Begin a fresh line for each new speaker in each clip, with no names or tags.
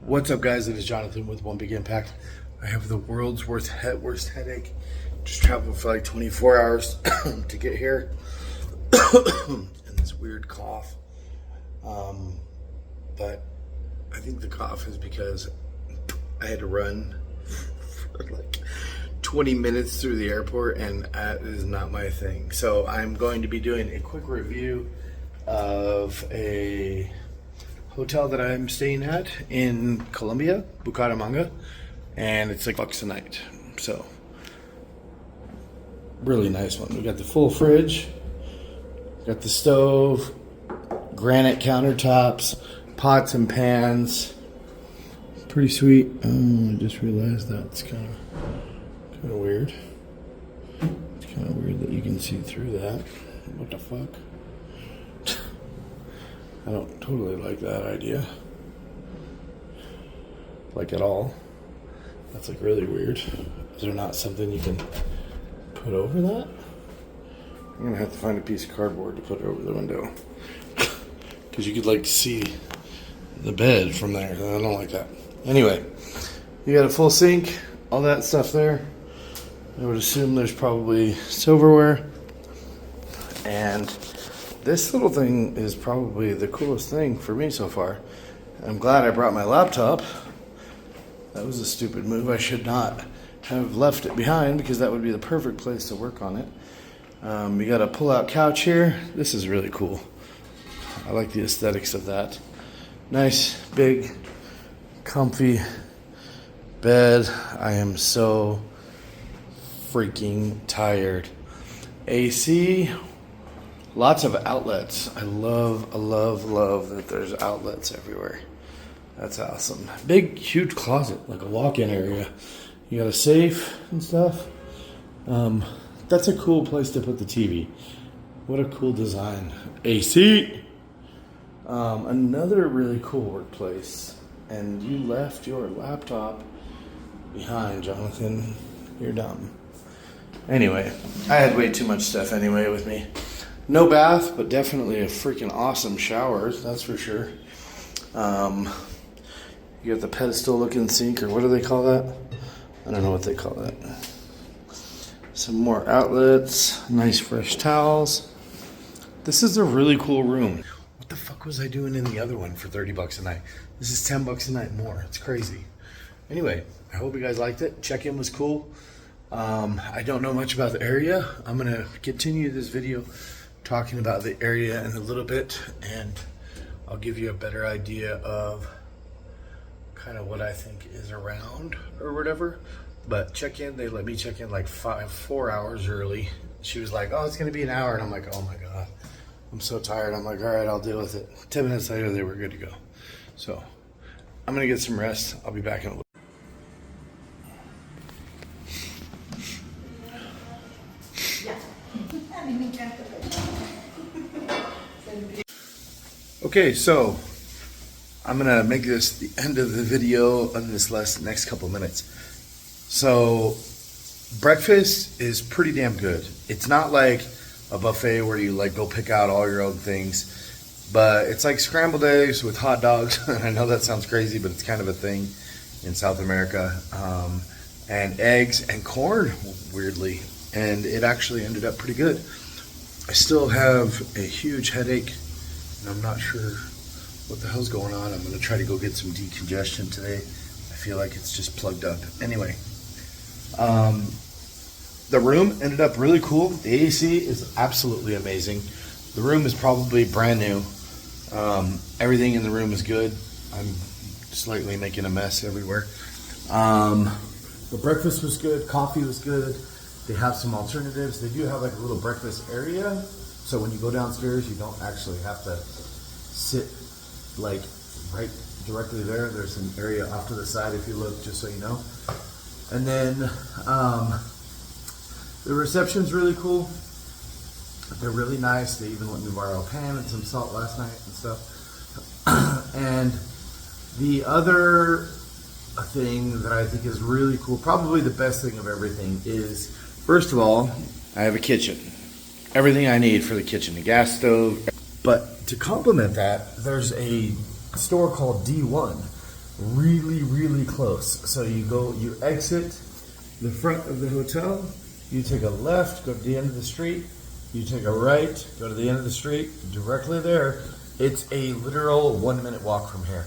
What's up, guys? It is Jonathan with One Big Impact. I have the world's worst headache. Just traveled for like 24 hours to get here. And this weird cough. But I think the cough is because I had to run for like 20 minutes through the airport, and that is not my thing. So I'm going to be doing a quick review of a hotel that I'm staying at in Colombia, Bucaramanga, and it's like $6 a night. So really nice one. We got the full fridge, got the stove, granite countertops, pots and pans. Pretty sweet. I just realized that's kind of weird. It's kind of weird that you can see through that. What the fuck? I don't totally like that idea. Like at all. That's like really weird. Is there not something you can put over that? I'm gonna have to find a piece of cardboard to put over the window. Because you could like see the bed from there. I don't like that. Anyway, you got a full sink, all that stuff there. I would assume there's probably silverware. And this little thing is probably the coolest thing for me so far. I'm glad I brought my laptop. That was a stupid move. I should not have left it behind because that would be the perfect place to work on it. We got a pull-out couch here. This is really cool. I like the aesthetics of that. Nice, big, comfy bed. I am so freaking tired. AC. Lots of outlets. I love that there's outlets everywhere. That's awesome. Big, huge closet, like a walk-in area. You got a safe and stuff. That's a cool place to put the TV. What a cool design. AC. Another really cool workplace. And you left your laptop behind, Jonathan. You're dumb. Anyway, I had way too much stuff anyway with me. No bath, but definitely a freaking awesome shower, that's for sure. You got the pedestal-looking sink, or what do they call that? I don't know what they call that. Some more outlets, nice fresh towels. This is a really cool room. What the fuck was I doing in the other one for $30 a night? This is $10 a night more. It's crazy. Anyway, I hope you guys liked it. Check-in was cool. I don't know much about the area. I'm gonna continue this video talking about the area in a little bit, and I'll give you a better idea of kind of what I think is around or whatever. But check in, they let me check in like 4 hours early. She was like, oh, it's gonna be an hour, and I'm like, oh my god, I'm so tired. I'm like, all right, I'll deal with it. 10 minutes later, they were good to go. So I'm gonna get some rest. I'll be back in a little. Okay, so I'm gonna make this the end of the video in this next couple minutes. So breakfast is pretty damn good. It's not like a buffet where you like go pick out all your own things, but it's like scrambled eggs with hot dogs. I know that sounds crazy, but it's kind of a thing in South America. And eggs and corn, weirdly, and it actually ended up pretty good. I still have a huge headache, and I'm not sure what the hell's going on. I'm gonna try to go get some decongestion today. I feel like it's just plugged up. Anyway, the room ended up really cool. The AC is absolutely amazing. The room is probably brand new. Everything in the room is good. I'm slightly making a mess everywhere. The breakfast was good. Coffee was good. They have some alternatives. They do have like a little breakfast area. So when you go downstairs, you don't actually have to sit like right directly there. There's an area off to the side if you look, just so you know. And then the reception's really cool. They're really nice. They even let me borrow a pan and some salt last night and stuff. And the other thing that I think is really cool, probably the best thing of everything, is first of all, I have a kitchen. Everything I need for the kitchen, a gas stove. But to complement that, there's a store called D1, really, really close. So you exit the front of the hotel, you take a left, go to the end of the street, you take a right, go to the end of the street, directly there. It's a literal 1 minute walk from here.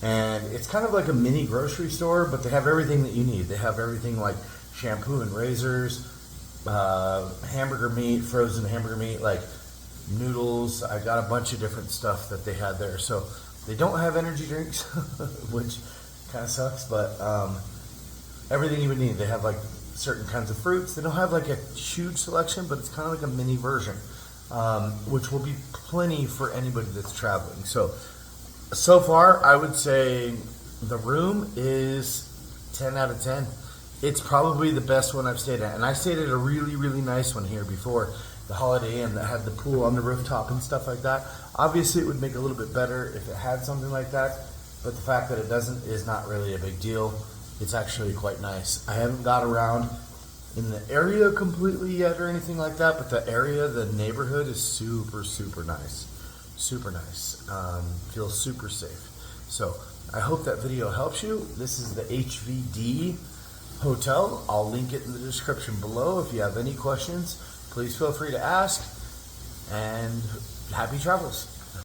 And it's kind of like a mini grocery store, but they have everything that you need. They have everything like shampoo and razors, hamburger meat, frozen hamburger meat, like noodles. I got a bunch of different stuff that they had there. So they don't have energy drinks, which kind of sucks, but everything you would need. They have like certain kinds of fruits. They don't have like a huge selection, but it's kind of like a mini version, which will be plenty for anybody that's traveling. So far, I would say the room is 10 out of 10. It's probably the best one I've stayed at. And I stayed at a really, really nice one here before, the Holiday Inn, that had the pool on the rooftop and stuff like that. Obviously, it would make it a little bit better if it had something like that, but the fact that it doesn't is not really a big deal. It's actually quite nice. I haven't got around in the area completely yet or anything like that, but the area, the neighborhood is super, super nice. Super nice. Feels super safe. So I hope that video helps you. This is the HVD Hotel. I'll link it in the description below. If you have any questions, please feel free to ask. And happy travels.